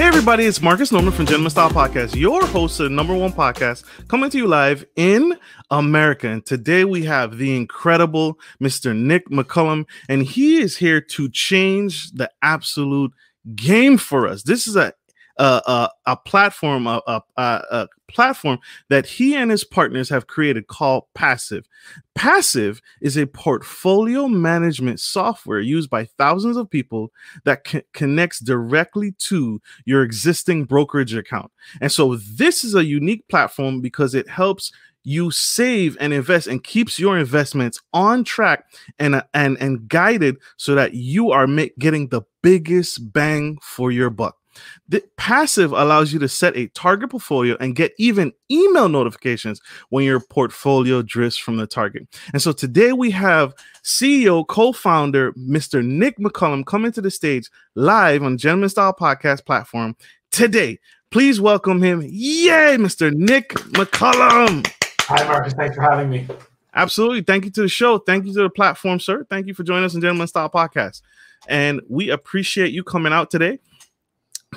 Everybody, it's Marcus Norman from Gentleman Style Podcast, your host of the #1 podcast, coming to you live in America. And today we have the incredible Mr. Nick McCullum, and he is here to change the absolute game for us. This is a platform, a platform that he and his partners have created called Passiv. Passiv is a portfolio management software used by thousands of people that connects directly to your existing brokerage account. And so this is a unique platform because it helps you save and invest and keeps your investments on track and guided so that you are getting the biggest bang for your buck. The Passiv allows you to set a target portfolio and get even email notifications when your portfolio drifts from the target. And so today we have CEO, co-founder, Mr. Nick McCullum coming to the stage live on Gentleman Style Podcast platform today. Please welcome him. Yay, Mr. Nick McCullum. Hi, Marcus. Thanks for having me. Absolutely. Thank you to the show. Thank you to the platform, sir. Thank you for joining us in Gentleman Style Podcast. And we appreciate you coming out today.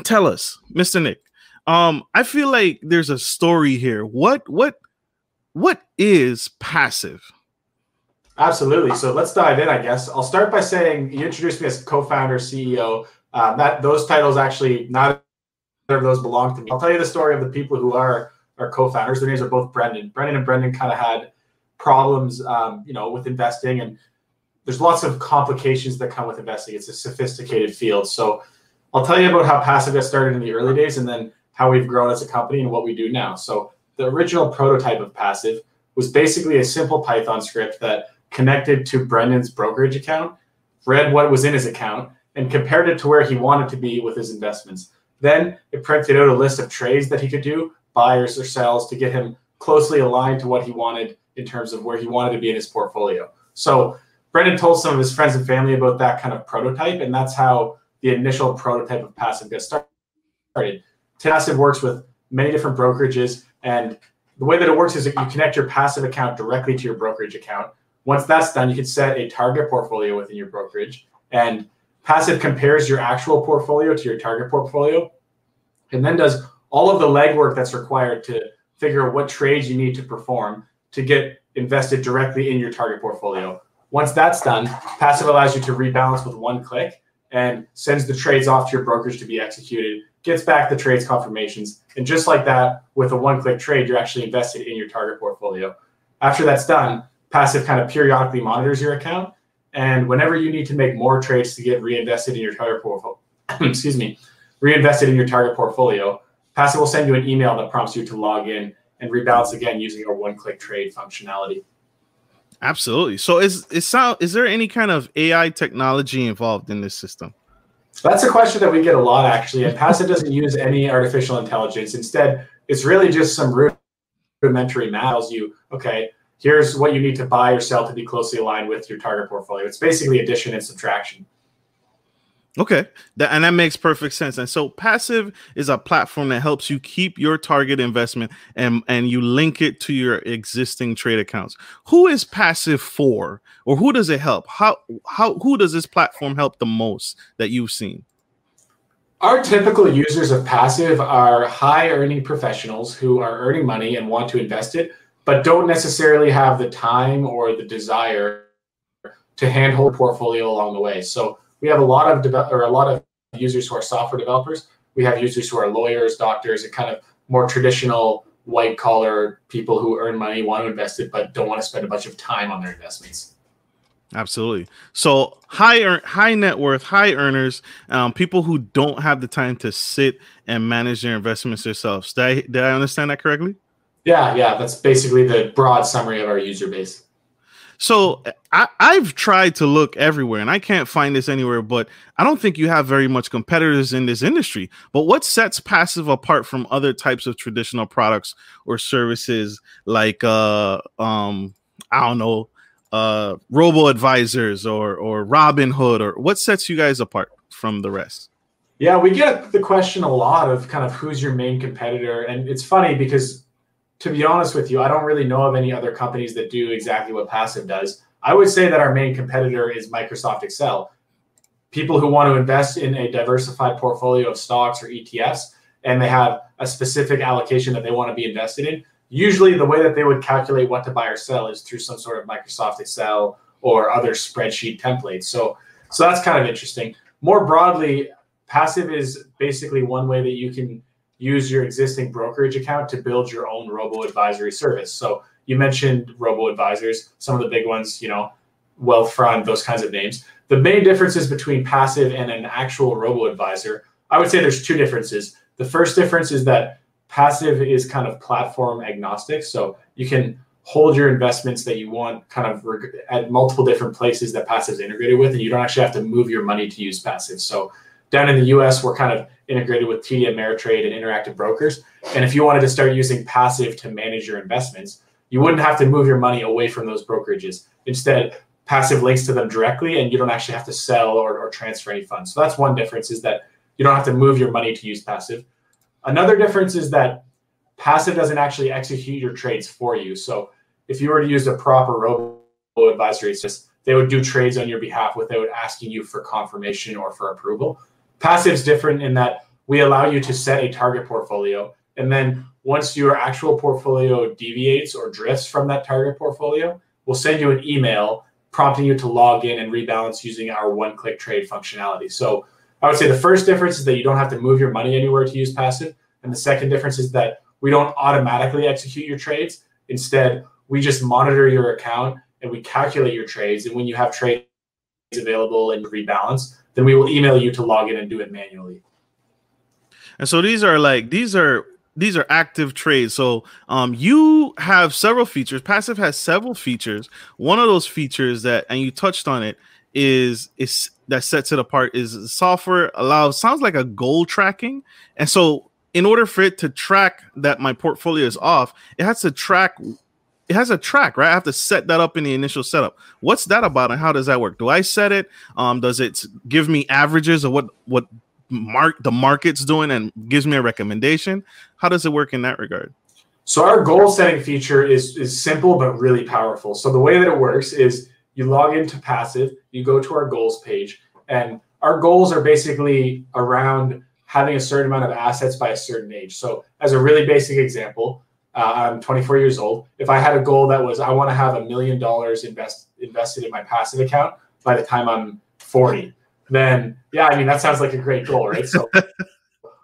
Tell us, Mr. Nick. I feel like there's a story here. What is Passiv? Absolutely. So let's dive in, I guess. I'll start by saying you introduced me as co-founder, CEO. Those titles actually, not of those belong to me. I'll tell you the story of the people who are our co-founders. Their names are both Brendan. Brendan and Brendan kind of had problems, with investing, and there's lots of complications that come with investing. It's a sophisticated field. So I'll tell you about how Passiv got started in the early days and then how we've grown as a company and what we do now. So the original prototype of Passiv was basically a simple Python script that connected to Brendan's brokerage account, read what was in his account, and compared it to where he wanted to be with his investments. Then it printed out a list of trades that he could do, buyers or sells, to get him closely aligned to what he wanted in terms of where he wanted to be in his portfolio. So Brendan told some of his friends and family about that kind of prototype, and that's how the initial prototype of Passiv got started. Passiv works with many different brokerages, and the way that it works is that you connect your Passiv account directly to your brokerage account. Once that's done, you can set a target portfolio within your brokerage, and Passiv compares your actual portfolio to your target portfolio, and then does all of the legwork that's required to figure out what trades you need to perform to get invested directly in your target portfolio. Once that's done, Passiv allows you to rebalance with one click and sends the trades off to your brokerage to be executed, gets back the trades confirmations. And just like that, with a one-click trade, you're actually invested in your target portfolio. After that's done, Passiv kind of periodically monitors your account. And whenever you need to make more trades to get reinvested in your target portfolio, reinvested in your target portfolio, Passiv will send you an email that prompts you to log in and rebalance again using our one-click trade functionality. Absolutely. So is there any kind of AI technology involved in this system? That's a question that we get a lot, actually. And Passiv doesn't use any artificial intelligence. Instead, it's really just some rudimentary math. Tells you, okay, here's what you need to buy or sell to be closely aligned with your target portfolio. It's basically addition and subtraction. Okay, and that makes perfect sense. And so Passiv is a platform that helps you keep your target investment and you link it to your existing trade accounts. Who is Passiv for, or who does it help? Who does this platform help the most that you've seen? Our typical users of Passiv are high-earning professionals who are earning money and want to invest it, but don't necessarily have the time or the desire to handhold a portfolio along the way. So we have a lot of users who are software developers. We have users who are lawyers, doctors, and kind of more traditional white-collar people who earn money, want to invest it, but don't want to spend a bunch of time on their investments. Absolutely. So high net worth, high earners, people who don't have the time to sit and manage their investments themselves. Did I understand that correctly? Yeah. That's basically the broad summary of our user base. So I've tried to look everywhere and I can't find this anywhere, but I don't think you have very much competitors in this industry. But what sets passive apart from other types of traditional products or services like I don't know, robo advisors or Robinhood, or what sets you guys apart from the rest? Yeah, we get the question a lot of kind of who's your main competitor. And it's funny because, to be honest with you, I don't really know of any other companies that do exactly what Passive does. I would say that our main competitor is Microsoft Excel. People who want to invest in a diversified portfolio of stocks or ETFs, and they have a specific allocation that they want to be invested in, usually the way that they would calculate what to buy or sell is through some sort of Microsoft Excel or other spreadsheet templates. So that's kind of interesting. More broadly, Passive is basically one way that you can use your existing brokerage account to build your own robo-advisory service. So you mentioned robo-advisors, some of the big ones, Wealthfront, those kinds of names. The main differences between Passive and an actual robo-advisor, I would say there's two differences. The first difference is that Passive is kind of platform agnostic. So you can hold your investments that you want kind of at multiple different places that Passive is integrated with, and you don't actually have to move your money to use Passive. So down in the US, we're kind of integrated with TD Ameritrade and Interactive Brokers. And if you wanted to start using Passive to manage your investments, you wouldn't have to move your money away from those brokerages. Instead, Passive links to them directly, and you don't actually have to sell or transfer any funds. So that's one difference, is that you don't have to move your money to use Passive. Another difference is that Passive doesn't actually execute your trades for you. So if you were to use a proper robo-advisory system, they would do trades on your behalf without asking you for confirmation or for approval. Passive's different in that we allow you to set a target portfolio, and then once your actual portfolio deviates or drifts from that target portfolio, we'll send you an email prompting you to log in and rebalance using our one-click trade functionality. So I would say the first difference is that you don't have to move your money anywhere to use Passive, and the second difference is that we don't automatically execute your trades. Instead, we just monitor your account and we calculate your trades, and when you have trades available and rebalance, then we will email you to log in and do it manually. And so these are active trades. So you have several features. Passive has several features. One of those features that, and you touched on it, is that sets it apart is software sounds like a goal tracking. And so in order for it to track that my portfolio is off, it has a track, right? I have to set that up in the initial setup. What's that about, and how does that work? Do I set it? Does it give me averages of what the market's doing and gives me a recommendation? How does it work in that regard? So our goal setting feature is simple but really powerful. So the way that it works is you log into Passive, you go to our goals page, and our goals are basically around having a certain amount of assets by a certain age. So as a really basic example, I'm 24 years old. If I had a goal that was I want to have $1 million invested in my Passive account by the time I'm 40, then yeah, I mean, that sounds like a great goal, right? So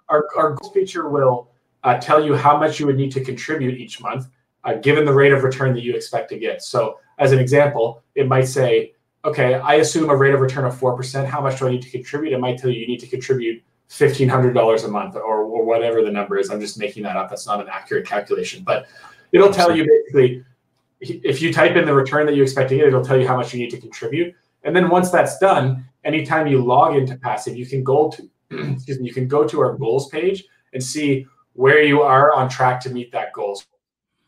our goals feature will tell you how much you would need to contribute each month, given the rate of return that you expect to get. So as an example, it might say, okay, I assume a rate of return of 4%. How much do I need to contribute? It might tell you need to contribute $1,500 a month or whatever the number is. I'm just making that up. That's not an accurate calculation, but it'll tell you basically, if you type in the return that you expect to get, it'll tell you how much you need to contribute. And then once that's done, anytime you log into Passive, you can go to, you can go to our goals page and see where you are on track to meet that goal.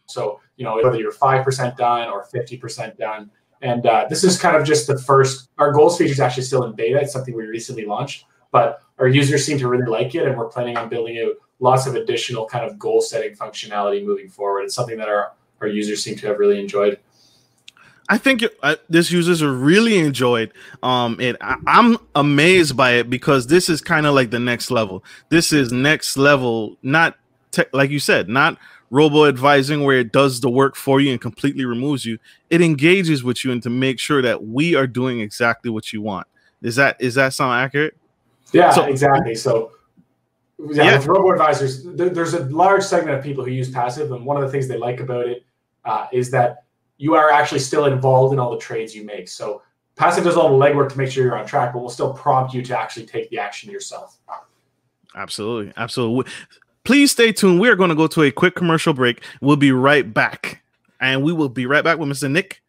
So, whether you're 5% done or 50% done. And this is kind of just the first, our goals feature is actually still in beta. It's something we recently launched, but our users seem to really like it. And we're planning on building out lots of additional kind of goal setting functionality moving forward. It's something that our users seem to have really enjoyed. I think this users are really enjoyed it. I'm amazed by it because this is kind of like the next level. This is next level, not like you said, not robo advising where it does the work for you and completely removes you. It engages with you and to make sure that we are doing exactly what you want. Is that sound accurate? Yeah, exactly. So with robo advisors, there's a large segment of people who use Passive, and one of the things they like about it is that you are actually still involved in all the trades you make. So Passive does all the legwork to make sure you're on track, but will still prompt you to actually take the action yourself. Absolutely. Absolutely. Please stay tuned. We are going to go to a quick commercial break. We'll be right back. And we will be right back with Mr. Nick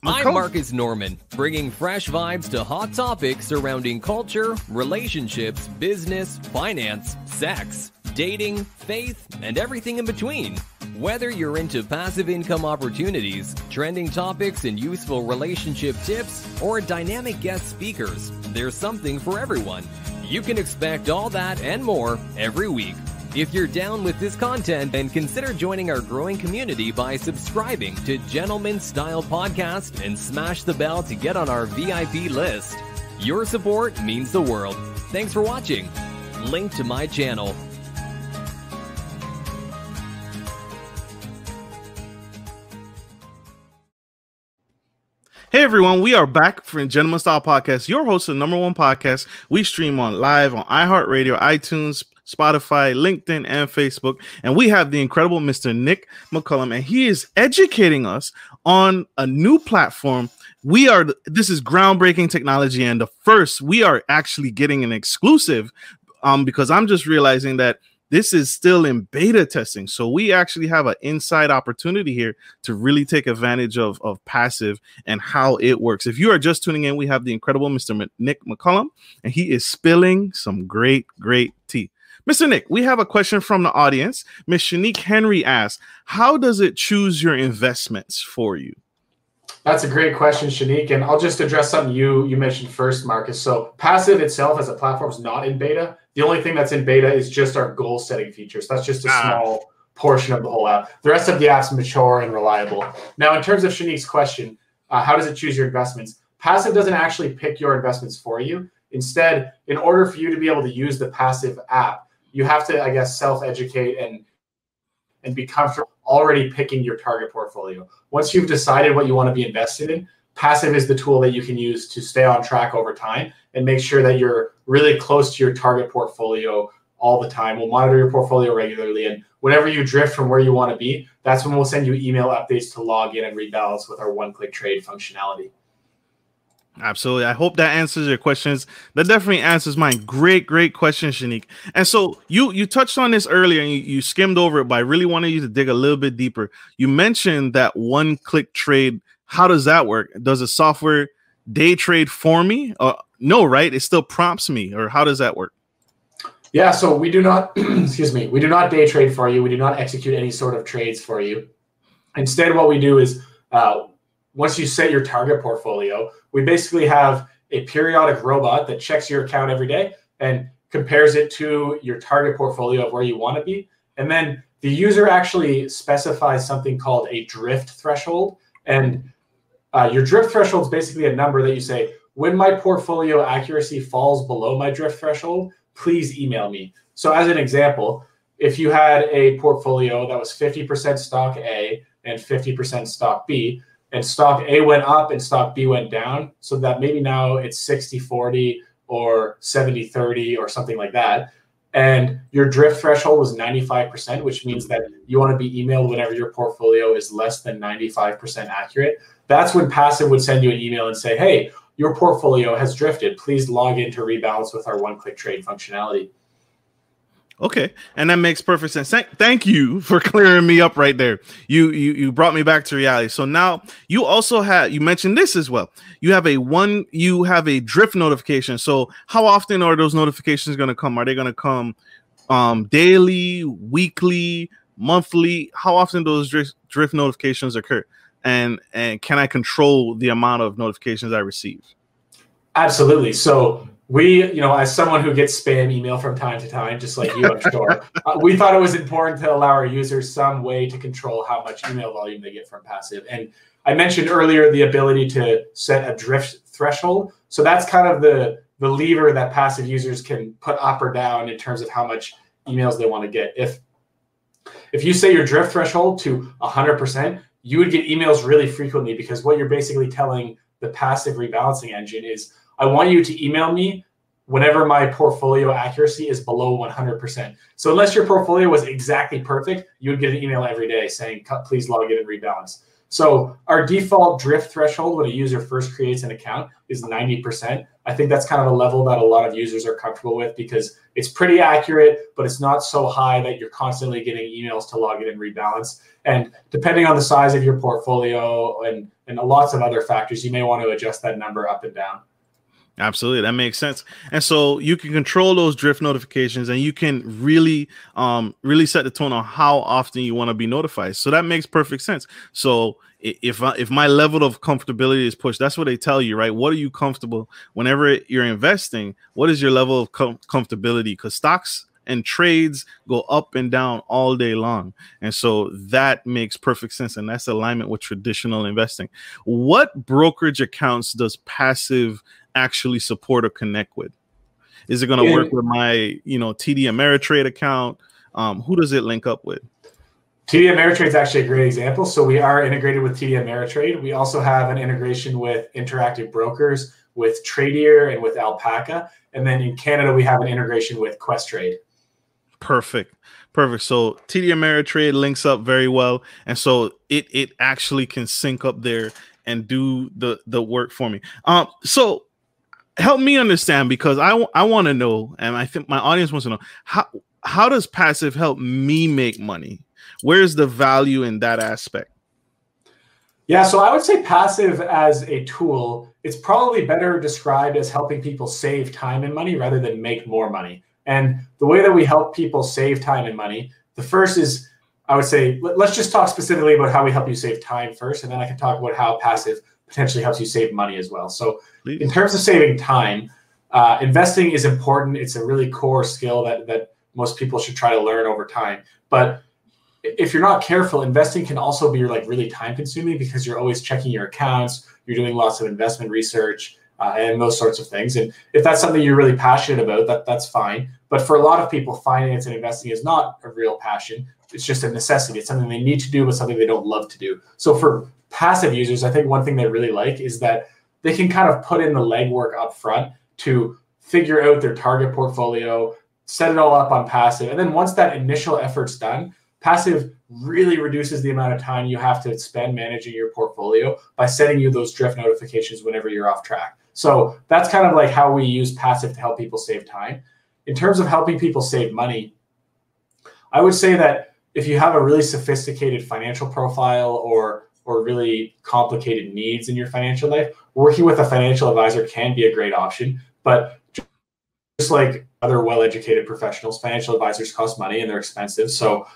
I'm Marcus Norman, bringing fresh vibes to hot topics surrounding culture, relationships, business, finance, sex, dating, faith, and everything in between. Whether you're into passive income opportunities, trending topics and useful relationship tips, or dynamic guest speakers, there's something for everyone. You can expect all that and more every week. If you're down with this content, then consider joining our growing community by subscribing to Gentleman Style Podcast and smash the bell to get on our VIP list. Your support means the world. Thanks for watching. Link to my channel. Hey everyone, we are back for Gentleman Style Podcast, your host of the #1 podcast. We stream on live on iHeartRadio, iTunes, Spotify, LinkedIn, and Facebook. And we have the incredible Mr. Nick McCullum, and he is educating us on a new platform. This is groundbreaking technology, and we are actually getting an exclusive because I'm just realizing that this is still in beta testing. So we actually have an inside opportunity here to really take advantage of Passiv and how it works. If you are just tuning in, we have the incredible Mr. Nick McCullum, and he is spilling some great tea. Mr. Nick, we have a question from the audience. Ms. Shanique Henry asks, how does it choose your investments for you? That's a great question, Shanique. And I'll just address something you mentioned first, Marcus. So Passiv itself as a platform is not in beta. The only thing that's in beta is just our goal setting features. That's just a small portion of the whole app. The rest of the app's mature and reliable. Now, in terms of Shanique's question, how does it choose your investments? Passiv doesn't actually pick your investments for you. Instead, in order for you to be able to use the Passiv app, you have to, I guess, self-educate and be comfortable already picking your target portfolio. Once you've decided what you want to be invested in, Passiv is the tool that you can use to stay on track over time and make sure that you're really close to your target portfolio all the time. We'll monitor your portfolio regularly, and whenever you drift from where you want to be, that's when we'll send you email updates to log in and rebalance with our one-click trade functionality. Absolutely. I hope that answers your questions. That definitely answers mine. Great question, Shanique. And so you touched on this earlier and you skimmed over it, but I really wanted you to dig a little bit deeper. You mentioned that one-click trade. How does that work? Does the software day trade for me? No, right? It still prompts me, or how does that work? Yeah, so we do not, excuse me, we do not day trade for you. We do not execute any sort of trades for you. Instead, what we do is once you set your target portfolio, we basically have a periodic robot that checks your account every day and compares it to your target portfolio of where you want to be. And then the user actually specifies something called a drift threshold. And your drift threshold is basically a number that you say, when my portfolio accuracy falls below my drift threshold, please email me. So as an example, if you had a portfolio that was 50% stock A and 50% stock B, and stock A went up and stock B went down, so that maybe now it's 60-40 or 70-30 or something like that, and your drift threshold was 95%, which means that you want to be emailed whenever your portfolio is less than 95% accurate, that's when Passiv would send you an email and say, hey, your portfolio has drifted. Please log in to rebalance with our one-click trade functionality. Okay, and that makes perfect sense. Thank you for clearing me up right there. You brought me back to reality. So now you also you mentioned this as well. You have a drift notification. So how often are those notifications going to come? Are they going to come daily, weekly, monthly? How often those drift notifications occur? And can I control the amount of notifications I receive? Absolutely. So we, as someone who gets spam email from time to time, just like you, I'm sure, we thought it was important to allow our users some way to control how much email volume they get from Passiv. And I mentioned earlier the ability to set a drift threshold. So that's kind of the lever that Passiv users can put up or down in terms of how much emails they want to get. If you set your drift threshold to 100%, you would get emails really frequently, because what you're basically telling the Passiv rebalancing engine is, I want you to email me whenever my portfolio accuracy is below 100%. So unless your portfolio was exactly perfect, you would get an email every day saying, please log in and rebalance. So our default drift threshold when a user first creates an account is 90%. I think that's kind of a level that a lot of users are comfortable with because it's pretty accurate, but it's not so high that you're constantly getting emails to log in and rebalance. And depending on the size of your portfolio and lots of other factors, you may want to adjust that number up and down. Absolutely. That makes sense. And so you can control those drift notifications and you can really set the tone on how often you want to be notified. So that makes perfect sense. So if my level of comfortability is pushed, that's what they tell you, right? What are you comfortable whenever you're investing? What is your level of comfortability? Because stocks and trades go up and down all day long. And so that makes perfect sense. And that's alignment with traditional investing. What brokerage accounts does Passiv actually support or connect with? Is it going to work with my, TD Ameritrade account? Who does it link up with? TD Ameritrade is actually a great example. So we are integrated with TD Ameritrade. We also have an integration with Interactive Brokers, with Tradier, and with Alpaca. And then in Canada, we have an integration with Questrade. Perfect. So TD Ameritrade links up very well. And so it actually can sync up there and do the work for me. So help me understand, because I want to know, and I think my audience wants to know, how does Passiv help me make money? Where's the value in that aspect? Yeah, so I would say Passiv as a tool, it's probably better described as helping people save time and money rather than make more money. And the way that we help people save time and money, the first is, I would say, let's just talk specifically about how we help you save time first, and then I can talk about how Passiv potentially helps you save money as well. So in terms of saving time, investing is important. It's a really core skill that most people should try to learn over time. But if you're not careful, investing can also be really time consuming because you're always checking your accounts, you're doing lots of investment research, and those sorts of things. And if that's something you're really passionate about, that's fine. But for a lot of people, finance and investing is not a real passion. It's just a necessity. It's something they need to do, but something they don't love to do. So for passive users, I think one thing they really like is that they can kind of put in the legwork up front to figure out their target portfolio, set it all up on Passiv. And then once that initial effort's done, Passiv really reduces the amount of time you have to spend managing your portfolio by sending you those drift notifications whenever you're off track. So that's kind of like how we use Passiv to help people save time. In terms of helping people save money, I would say that if you have a really sophisticated financial profile or really complicated needs in your financial life, working with a financial advisor can be a great option. But just like other well-educated professionals, financial advisors cost money and they're expensive. So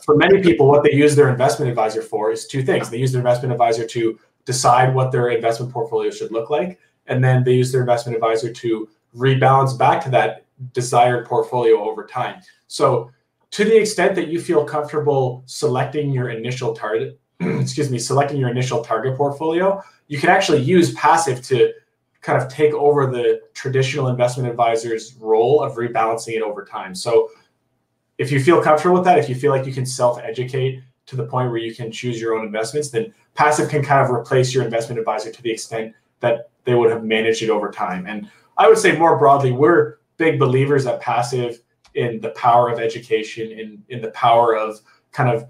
for many people, what they use their investment advisor for is two things. They use their investment advisor to decide what their investment portfolio should look like. And then they use their investment advisor to rebalance back to that desired portfolio over time. So to the extent that you feel comfortable selecting your initial target, selecting your initial target portfolio, you can actually use Passiv to kind of take over the traditional investment advisor's role of rebalancing it over time. So if you feel comfortable with that, if you feel like you can self-educate to the point where you can choose your own investments, then Passiv can kind of replace your investment advisor to the extent that they would have managed it over time. And I would say more broadly, we're big believers at Passiv in the power of education, in the power of kind of,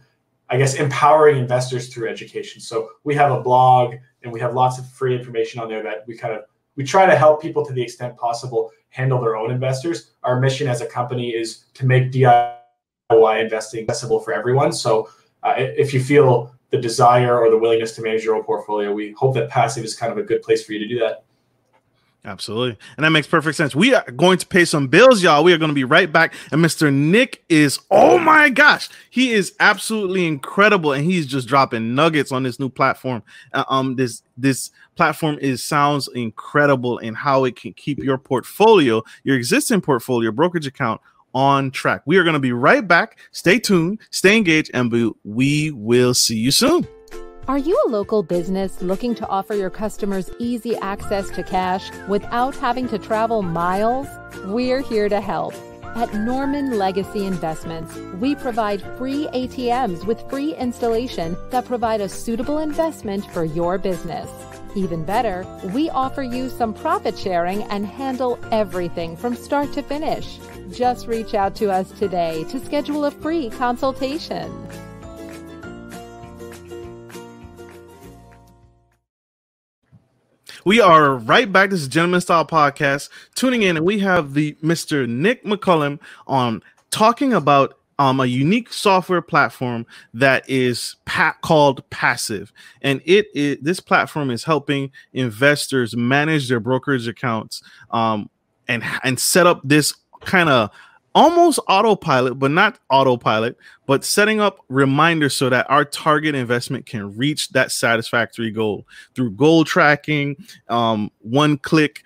I guess, empowering investors through education. So we have a blog and we have lots of free information on there that we try to help people to the extent possible handle their own investors. Our mission as a company is to make DIY investing accessible for everyone. So if you feel the desire or the willingness to manage your own portfolio, we hope that Passiv is kind of a good place for you to do that. Absolutely. And that makes perfect sense. We are going to pay some bills, y'all. We are going to be right back. And Mr. Nick is, oh my gosh, he is absolutely incredible. And he's just dropping nuggets on this new platform. This platform sounds incredible in how it can keep your portfolio, your existing portfolio, brokerage account on track. We are going to be right back. Stay tuned, stay engaged, and we will see you soon. Are you a local business looking to offer your customers easy access to cash without having to travel miles? We're here to help. At Norman Legacy Investments, we provide free ATMs with free installation that provide a suitable investment for your business. Even better, we offer you some profit sharing and handle everything from start to finish. Just reach out to us today to schedule a free consultation. We are right back. This is Gentleman Style Podcast. Tuning in, and we have the Mr. Nick McCullum on talking about a unique software platform that is called Passiv, and this platform is helping investors manage their brokerage accounts and set up this kind of almost autopilot, but not autopilot, but setting up reminders so that our target investment can reach that satisfactory goal through goal tracking, one-click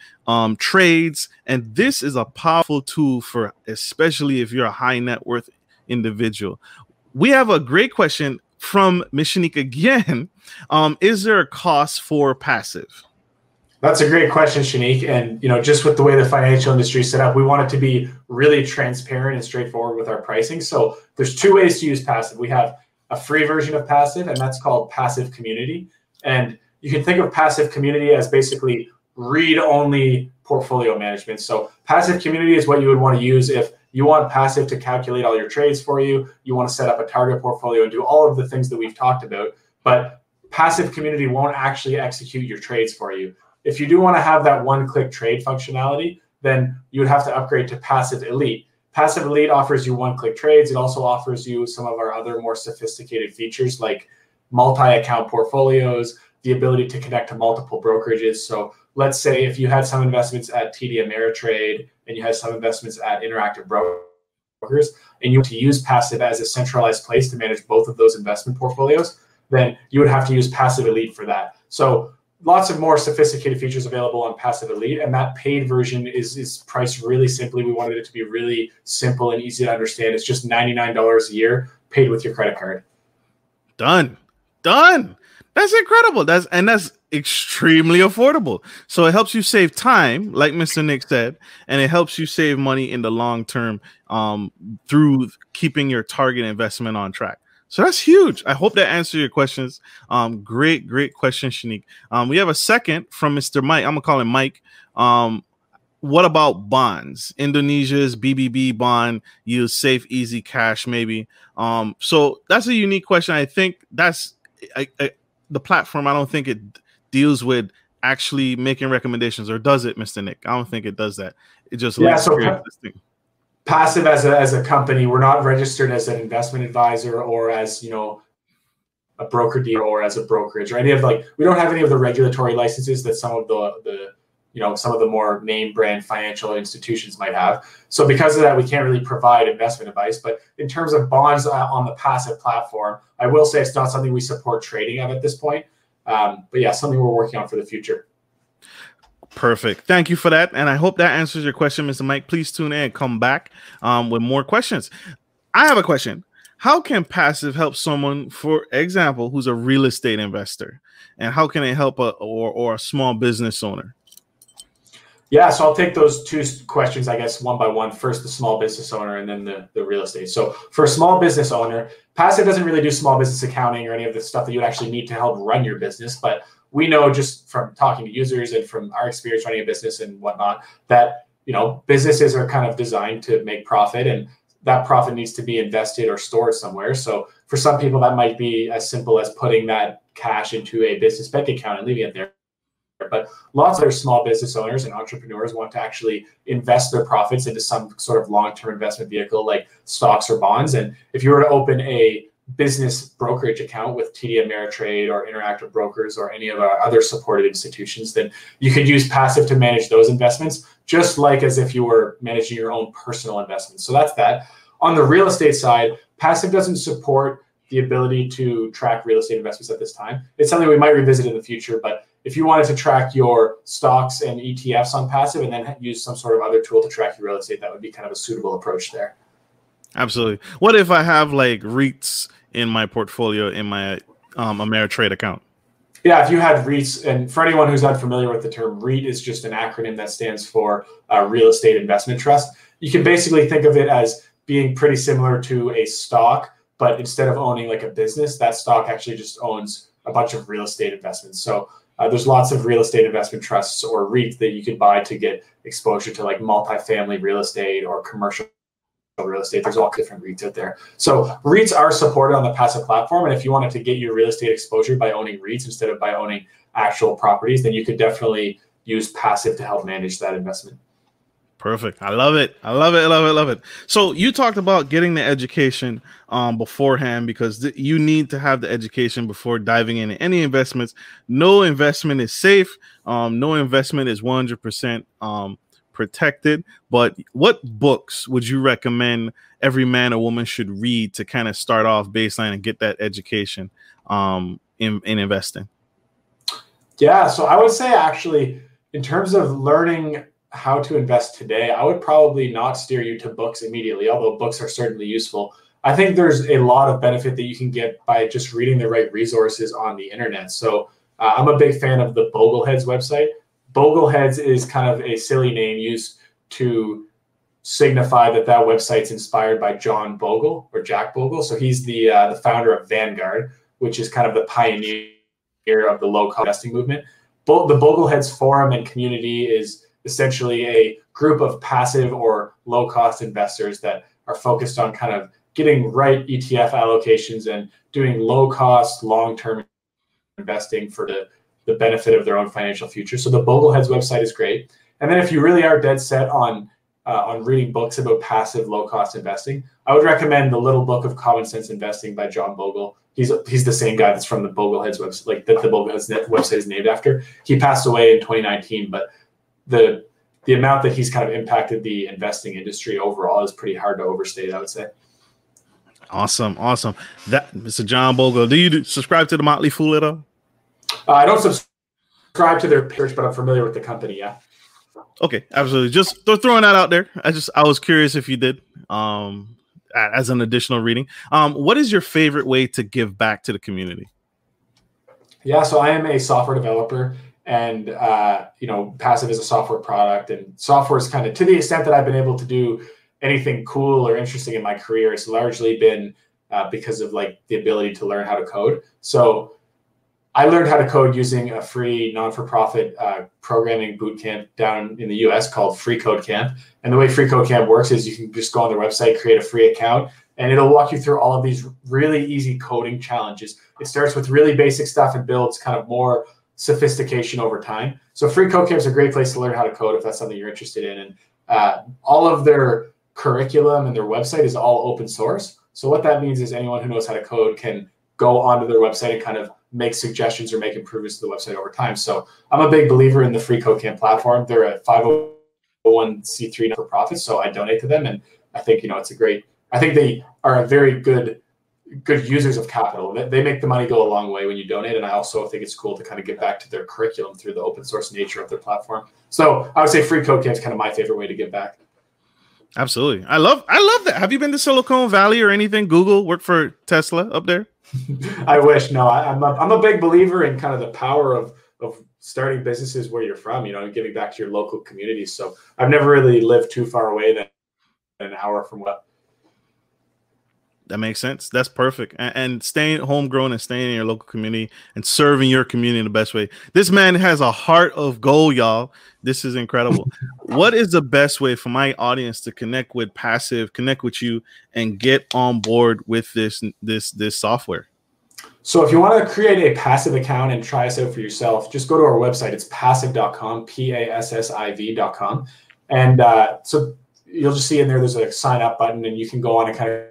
trades. And this is a powerful tool for, especially if you're a high net worth individual. We have a great question from Ms. Shanique again. Is there a cost for Passiv? That's a great question, Shanique. And just with the way the financial industry is set up, we want it to be really transparent and straightforward with our pricing. So there's two ways to use Passiv. We have a free version of Passiv, and that's called Passiv Community. And you can think of Passiv Community as basically read-only portfolio management. So Passiv Community is what you would want to use if you want Passiv to calculate all your trades for you. You want to set up a target portfolio and do all of the things that we've talked about. But Passiv Community won't actually execute your trades for you. If you do want to have that one-click trade functionality, then you would have to upgrade to Passiv Elite. Passiv Elite offers you one-click trades. It also offers you some of our other more sophisticated features like multi-account portfolios, the ability to connect to multiple brokerages. So let's say if you had some investments at TD Ameritrade and you had some investments at Interactive Brokers, and you want to use Passiv as a centralized place to manage both of those investment portfolios, then you would have to use Passiv Elite for that. So lots of more sophisticated features available on Passiv Elite, and that paid version is priced really simply. We wanted it to be really simple and easy to understand. It's just $99 a year, paid with your credit card. Done. That's incredible. That's extremely affordable. So it helps you save time, like Mr. Nick said, and it helps you save money in the long term through keeping your target investment on track. So that's huge. I hope that answered your questions. Great question, Shanique. We have a second from Mr. Mike. I'm gonna call him Mike. What about bonds? Indonesia's BBB bond yields safe, easy cash, maybe. So that's a unique question. I think that's the platform. I don't think it deals with actually making recommendations, or does it, Mr. Nick? I don't think it does that. It just Passiv as a company, we're not registered as an investment advisor or as a broker dealer or as a brokerage or any of we don't have any of the regulatory licenses that some of the more name brand financial institutions might have. So because of that, we can't really provide investment advice. But in terms of bonds on the Passiv platform, I will say it's not something we support trading of at this point. But yeah, something we're working on for the future. Perfect. Thank you for that. And I hope that answers your question, Mr. Mike. Please tune in and come back with more questions. I have a question. How can Passiv help someone, for example, who's a real estate investor? And how can it help a small business owner? Yeah, so I'll take those two questions, I guess, one by one. First, the small business owner, and then the real estate. So for a small business owner, Passiv doesn't really do small business accounting or any of the stuff that you'd actually need to help run your business. But we know just from talking to users and from our experience running a business and whatnot, that businesses are kind of designed to make profit, and that profit needs to be invested or stored somewhere. So for some people, that might be as simple as putting that cash into a business bank account and leaving it there. But lots of other small business owners and entrepreneurs want to actually invest their profits into some sort of long-term investment vehicle like stocks or bonds. And if you were to open a business brokerage account with TD Ameritrade or Interactive Brokers or any of our other supported institutions, then you could use Passiv to manage those investments, just like as if you were managing your own personal investments. So that's that. On the real estate side, Passiv doesn't support the ability to track real estate investments at this time. It's something we might revisit in the future, but if you wanted to track your stocks and ETFs on Passiv and then use some sort of other tool to track your real estate, that would be kind of a suitable approach there. Absolutely. What if I have REITs in my portfolio in my Ameritrade account? Yeah, if you had REITs, and for anyone who's unfamiliar with the term, REIT is just an acronym that stands for Real Estate Investment Trust. You can basically think of it as being pretty similar to a stock, but instead of owning a business, that stock actually just owns a bunch of real estate investments. So there's lots of real estate investment trusts or REITs that you could buy to get exposure to multifamily real estate or commercial real estate. There's all different REITs out there. So REITs are supported on the Passiv platform. And if you wanted to get your real estate exposure by owning REITs instead of by owning actual properties, then you could definitely use Passiv to help manage that investment. Perfect. I love it. I love it. I love it. I love it. So you talked about getting the education beforehand, because you need to have the education before diving into any investments. No investment is safe. No investment is 100% protected. But what books would you recommend every man or woman should read to kind of start off baseline and get that education in investing? Yeah, so I would say actually, in terms of learning how to invest today, I would probably not steer you to books immediately, although books are certainly useful. I think there's a lot of benefit that you can get by just reading the right resources on the internet. So I'm a big fan of the Bogleheads website. Bogleheads is kind of a silly name used to signify that website's inspired by John Bogle or Jack Bogle. So he's the founder of Vanguard, which is kind of the pioneer of the low-cost investing movement. The Bogleheads forum and community is essentially a group of passive or low-cost investors that are focused on kind of getting right ETF allocations and doing low-cost, long-term investing for the benefit of their own financial future. So the Bogleheads website is great. And then if you really are dead set on reading books about passive, low-cost investing, I would recommend The Little Book of Common Sense Investing by John Bogle. He's the same guy that's from the Bogleheads website, like that the Bogleheads website is named after. He passed away in 2019, but the amount that he's kind of impacted the investing industry overall is pretty hard to overstate, I would say. Awesome. That Mr. John Bogle. Do you subscribe to the Motley Fool at all? I don't subscribe to their page, but I'm familiar with the company. Yeah. Okay, absolutely. Just throwing that out there. I was curious if you did, as an additional reading. What is your favorite way to give back to the community? Yeah, so I am a software developer, and Passiv is a software product, and software is kind of, to the extent that I've been able to do anything cool or interesting in my career, it's largely been because of like the ability to learn how to code. So I learned how to code using a free non-for-profit programming bootcamp down in the US called Free Code Camp. And the way Free Code Camp works is you can just go on their website, create a free account, and it'll walk you through all of these really easy coding challenges. It starts with really basic stuff and builds kind of more sophistication over time. So Free Code Camp is a great place to learn how to code if that's something you're interested in. And all of their curriculum and their website is all open source. So what that means is anyone who knows how to code can go onto their website and kind of make suggestions or make improvements to the website over time. So I'm a big believer in the Free Code Camp platform. They're a 501c3 not-for-profit, so I donate to them. And I think, it's I think they are a very good users of capital. They make the money go a long way when you donate. And I also think it's cool to kind of get back to their curriculum through the open source nature of their platform. So I would say Free Code Camp is kind of my favorite way to give back. Absolutely. I love that. Have you been to Silicon Valley or anything? Google, work for Tesla up there? I wish. No, I'm a big believer in kind of the power of starting businesses where you're from, giving back to your local communities. So I've never really lived too far away than an hour from what. That makes sense. That's perfect. And staying homegrown and staying in your local community and serving your community in the best way. This man has a heart of gold, y'all. This is incredible. What is the best way for my audience to connect with Passiv, connect with you, and get on board with this software? So if you want to create a Passiv account and try us out for yourself, just go to our website. It's passiv.com, passiv.com. And so you'll just see in there's a sign up button, and you can go on and kind of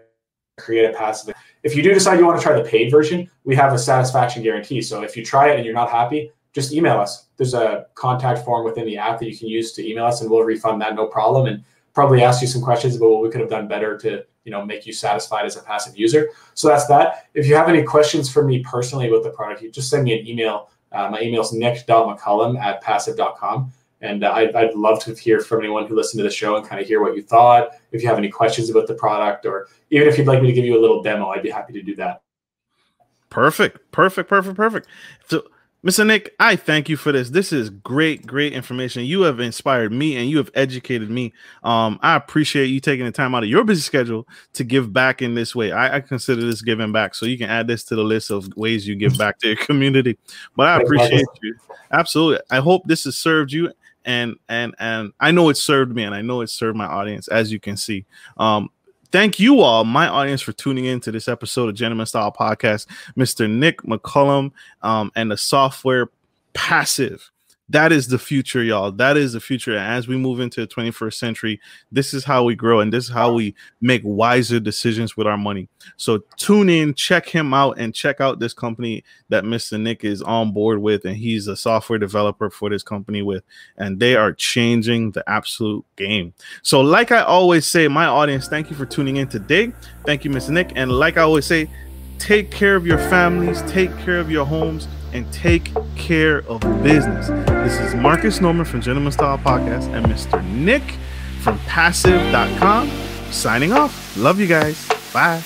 create a Passiv. If you do decide you want to try the paid version, we have a satisfaction guarantee. So if you try it and you're not happy, just email us. There's a contact form within the app that you can use to email us, and we'll refund that, no problem, and probably ask you some questions about what we could have done better to make you satisfied as a Passiv user. So that's that. If you have any questions for me personally about the product, you just send me an email. My email is nick.mccullum@passiv.com. And I'd love to hear from anyone who listened to the show and kind of hear what you thought. If you have any questions about the product, or even if you'd like me to give you a little demo, I'd be happy to do that. Perfect. So, Mr. Nick, I thank you for this. This is great information. You have inspired me and you have educated me. I appreciate you taking the time out of your busy schedule to give back in this way. I consider this giving back. So you can add this to the list of ways you give back to your community. But I appreciate you. Absolutely. I hope this has served you. And I know it served me, and I know it served my audience, as you can see. Thank you all, my audience, for tuning in to this episode of Gentleman Style Podcast. Mr. Nick McCullum and the software Passiv. That is the future, y'all. That is the future. As we move into the 21st century, this is how we grow, and this is how we make wiser decisions with our money. So tune in, check him out, and check out this company that Mr. Nick is on board with, and he's a software developer for this company with, and they are changing the absolute game. So like I always say, my audience, thank you for tuning in today. Thank you, Mr. Nick. And like I always say, take care of your families, take care of your homes, and take care of business. This is Marcus Norman from Gentleman Style Podcast and Mr. Nick from Passiv.com signing off. Love you guys. Bye.